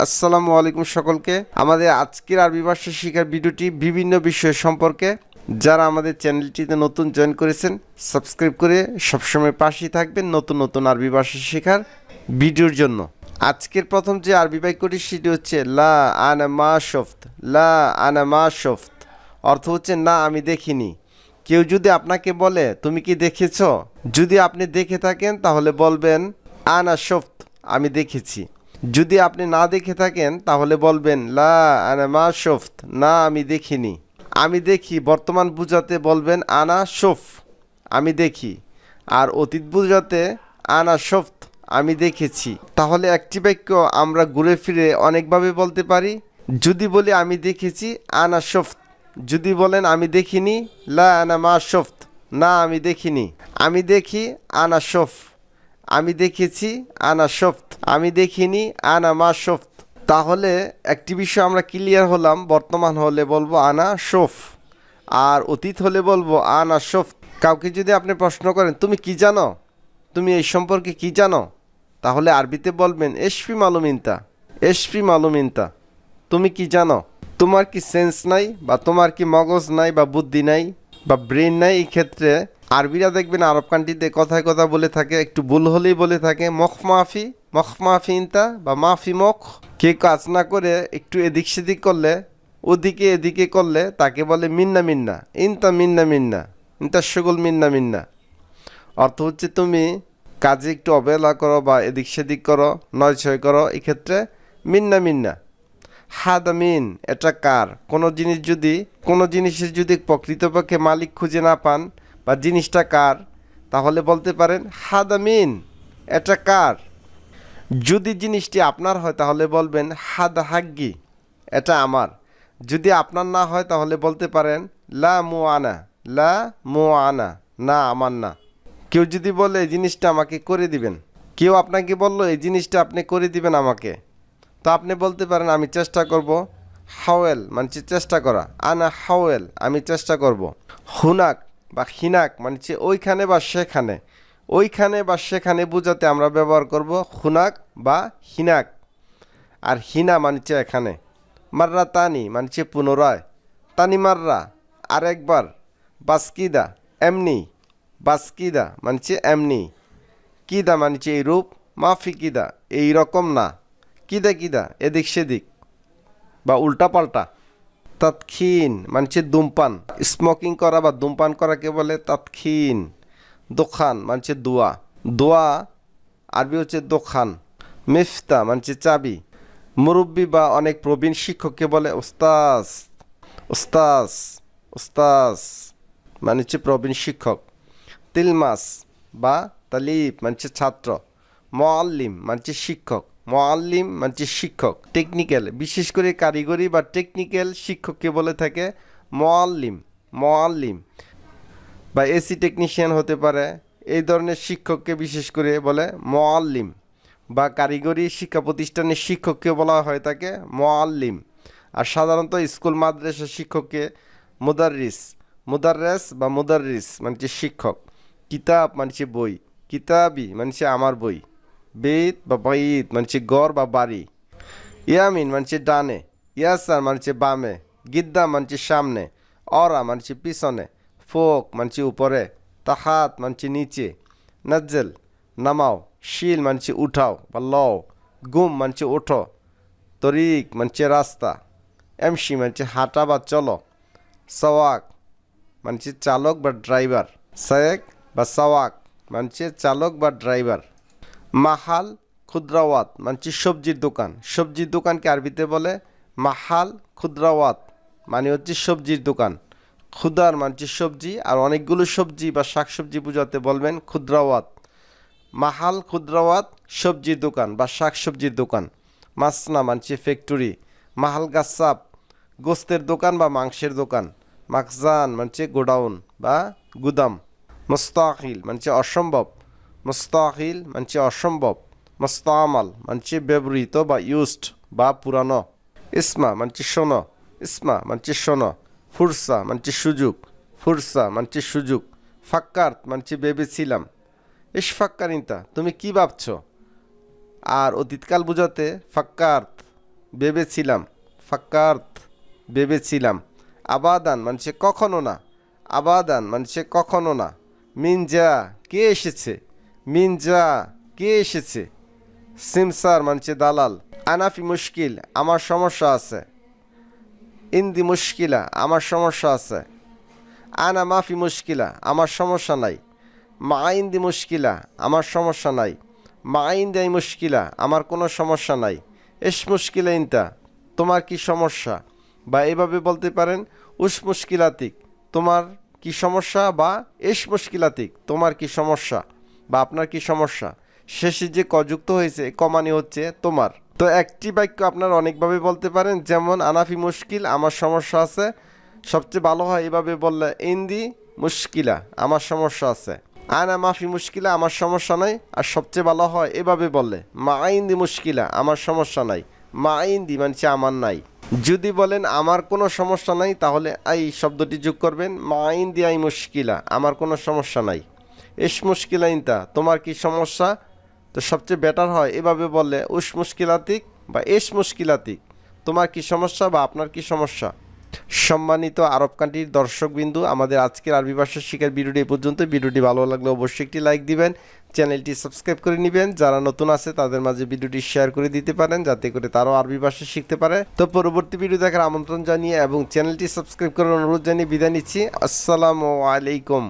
আসসালামু আলাইকুম সকলকে। আমাদের আজকের আরবি ভাষা শেখার ভিডিওটি বিভিন্ন বিষয় সম্পর্কে। যারা আমাদের চ্যানেলটিতে নতুন জয়েন করেছেন সাবস্ক্রাইব করে সবসময় পাশেই থাকবেন নতুন নতুন আরবি ভাষা শেখার ভিডিওর জন্য। আজকের প্রথম যে আরবি বাক্যটি সেটি হচ্ছে লা আনা মা শফত। লা আনা মা শফত অর্থ হচ্ছে না আমি দেখিনি। কেউ যদি আপনাকে বলে তুমি কি দেখেছ, যদি আপনি দেখে থাকেন তাহলে বলবেন আনা শফত, আমি দেখেছি। যদি আপনি না দেখে থাকেন তাহলে বলবেন লা আনা মা শফত, না আমি দেখিনি। আমি দেখি বর্তমান বুঝাতে বলবেন আনা শফ, আমি দেখি। আর অতীত বুঝাতে আনা শফত, আমি দেখেছি। তাহলে একটি বাক্য আমরা ঘুরে ফিরে অনেকভাবে বলতে পারি। যদি বলি আমি দেখেছি আনা শফত, যদি বলেন আমি দেখিনি লা আনা মা শফত, না আমি দেখিনি। আমি দেখি আনা শফ, আমি দেখেছি আনা শফত, আমি দেখিনি আনা মা শফত। তাহলে একটি বিষয় আমরা ক্লিয়ার হলাম, বর্তমান হলে বলবো আনা শফ, আর অতীত হলে বলবো আনা শফত। কাউকে যদি আপনি প্রশ্ন করেন তুমি কি জানো, তুমি এই সম্পর্কে কি জানো, তাহলে আরবিতে বলবেন এশফি মালুমিনতা, এশফি মালুমিনতা, তুমি কি জানো। তোমার কি সেন্স নাই, বা তোমার কি মগজ নাই, বা বুদ্ধি নাই, বা ব্রেন নাই। এই ক্ষেত্রে আরবিরা দেখবেন আরব কান্ট্রিতে কথায় কথা বলে থাকে, একটু ভুল হলেই বলে থাকে মখ মাফি, মখ মাফি ইনতা, বা মাফি মখ। কে কাজ না করে একটু এদিক সেদিক করলে, ওদিকে এদিকে করলে তাকে বলে মিন্না মিন্না, ইনতা মিন্না মিন্না, ইনতা সুগুল মিন্না মিন্না। অর্থ হচ্ছে তুমি কাজে একটু অবহেলা করো বা এদিক সেদিক করো, নয় ছয় করো, এক্ষেত্রে মিন্না মিন্না। হাদামিন, এটা কার। কোনো জিনিসের যদি প্রকৃতপক্ষে মালিক খুঁজে না পান বা জিনিসটা কার, তাহলে বলতে পারেন হাদামিন, এটা কার। যদি জিনিসটি আপনার হয় তাহলে বলবেন হাদা হাগ্গি, এটা আমার। যদি আপনার না হয় তাহলে বলতে পারেন লা মু আনা, লা মু আনা, না আমার না। কেউ যদি বলে এই জিনিসটা আমাকে করে দিবেন, কেউ আপনাকে বললো এই জিনিসটা আপনি করে দিবেন আমাকে, তো আপনি বলতে পারেন আমি চেষ্টা করব। হাওয়েল মানে চেষ্টা করা, আনা হাওয়েল, আমি চেষ্টা করব। হুনাক বা হিনাক মানে ওইখানে বা সেখানে, ওইখানে বা সেখানে বোঝাতে আমরা ব্যবহার করব হুনাক বা হিনাক। আর হিনা মানে এখানে। মাররা তানি মানে পুনরায়, তানি মাররা, আরেকবার। বাসকিদা এমনি, বাসকিদা মানে এমনি। কিদা মানে এইরূপ, মাফি কিদা এই রকম না, কিদা কিদা এদিক সেদিক বা উল্টা পাল্টা। তাৎক্ষীন মানে ধূমপান, স্মোকিং করা বা ধূমপান করাকে বলে তাৎক্ষীন। দোকান মানে দোয়া, দোয়া আরবি হচ্ছে দোকান। মিফতা মানে চাবি। মুরব্বী বা অনেক প্রবীণ শিক্ষককে বলে ওস্তাজ, ওস্তাজ, ওস্তাজ মানে প্রবীণ শিক্ষক। তিলমাস বা তালিব মানে ছাত্র। মুআল্লিম মানে শিক্ষক, মুআল্লিম মানে শিক্ষক। টেকনিক্যাল, বিশেষ করে কারিগরি বা টেকনিক্যাল শিক্ষককে বলে থাকে মুআল্লিম, মুআল্লিম। বা এসি টেকনিশিয়ান হতে পারে, এই ধরনের শিক্ষককে বিশেষ করে বলে মুআল্লিম। বা কারিগরি শিক্ষা প্রতিষ্ঠানের শিক্ষককে বলা হয় থাকে মুআল্লিম। আর সাধারণত স্কুল মাদ্রাসা শিক্ষককে মুদাররিস, মুদাররেস বা মুদাররিস মানে শিক্ষক। কিতাব মানে বই, কিতাবি মানে আমার বই। বেত বা বাইত মানে ঘর বা বাড়ি। ইয়ামিন মানে ডানে, ইয়াসার মানে বামে, গিদ্দা মানে সামনে, অরা মানে পিছনে, ফোক মানে উপরে, তাহাত মানে নিচে, নাজ্জেল নামাও, শিল মানে উঠাও বা লও, গুম মানে ওঠো, তরিক মানে রাস্তা, এমসি মানে হাঁটা বা চলো, সওয়াক মানে চালক বা ড্রাইভার, সায়েক বা সাওয়াক মানে চালক বা ড্রাইভার। মাহাল খুদ্রাওয়াত মানে সবজির দোকান, সবজির দোকানকে আরবিতে বলে মাহাল খুদ্রাওয়াত, মানে হচ্ছে সবজির দোকান। খুদার মানে সবজি, আর অনেকগুলো সবজি বা শাকসবজি বোঝাতে বলবেন খুদ্রাওয়াত। মাহাল খুদ্রাওয়াত সবজির দোকান বা শাকসবজির দোকান। মাসনা মানে ফ্যাক্টরি। মাহাল গাসাপ গোস্তের দোকান বা মাংসের দোকান। মাকজান মানে গোডাউন বা গুদাম। মুস্তাকিল মানে অসম্ভব, মুস্তাকিল মানে অসম্ভব। মুস্তামাল মানে ব্যবহৃত বা ইউজড বা পুরানো। ইসমা মানে শোনো, ইসমা মানে শোনো। ফুরসা মানে সুযোগ, ফুরসা মানে সুযোগ। ফাক্কার্ত মানে ভেবেছিলাম। ইশফাক্কারিনতা তুমি কি ভাবছো। আর অতীতকাল বোঝাতে ফাক্কার্ত ভেবেছিলাম। ফাক্কারত ভেবেছিলাম। আবাদান মানে কখনো না। আবাদান মানে কখনো না। মিনজা কে এসেছে। মিনজা কে এসেছে। সিমসার মানে দালাল। আনাফি মুশকিল আমার সমস্যা আছে। ইন্দি মুশকিলা আমার সমস্যা আছে। আনা মাফি মুশকিলা আমার সমস্যা নাই। মা ইন্দি মুশকিলা আমার সমস্যা নাই। মা ইন্দি মুশকিলা আমার কোনো সমস্যা নাই। এস মুশকিলা ইনতা তোমার কি সমস্যা, বা এভাবে বলতে পারেন উস মুশকিলাতিক তোমার কি সমস্যা, বা এস মুশকিলাতিক তোমার কি সমস্যা বা আপনার কি সমস্যা। শেষে যে কযুক্ত হয়েছে কমানি হচ্ছে তোমার। তো একটি বাক্য আপনারা অনেকভাবে বলতে পারেন, যেমন আনাফি মুশকিল আমার সমস্যা আছে। সবচেয়ে ভালো হয় এভাবে বললে ইন্দি মুশকিলা আমার সমস্যা আছে। আনা মাফি মুশকিলা আমার সমস্যা নাই। আর সবচেয়ে ভালো হয় এভাবে বললে মা ইন্দি মুশকিলা আমার সমস্যা নাই। মা ইন্দি মানে আমার নাই। যদি বলেন আমার কোনো সমস্যা নাই, তাহলে আই শব্দটি যোগ করবেন। মা ইন্দি আই মুশকিলা আমার কোনো সমস্যা নাই। এস মুশকিলা ইনতা তোমার কি সমস্যা। তো সবচেয়ে বেটার হয় এভাবে বললে উস মুশকিলাতিক বা এস মুশকিলাতিক তোমার কি সমস্যা বা আপনার কি সমস্যা। সম্মানিত আরব কান্ট্রির দর্শকবিন্দু, আমাদের আজকের আরবি ভাষা শিখার ভিডিওটি এই পর্যন্ত। ভিডিওটি ভালো লাগলে অবশ্যই একটি লাইক দিবেন, চ্যানেলটি সাবস্ক্রাইব করে নেবেন। যারা নতুন আছে তাদের মাঝে ভিডিওটি শেয়ার করে দিতে পারেন, যাতে করে তারাও আরবি ভাষা শিখতে পারে। তো পরবর্তী ভিডিও দেখার আমন্ত্রণ জানিয়ে এবং চ্যানেলটি সাবস্ক্রাইব করার অনুরোধ জানিয়ে বিদায় নিচ্ছি। আসসালামু আলাইকুম।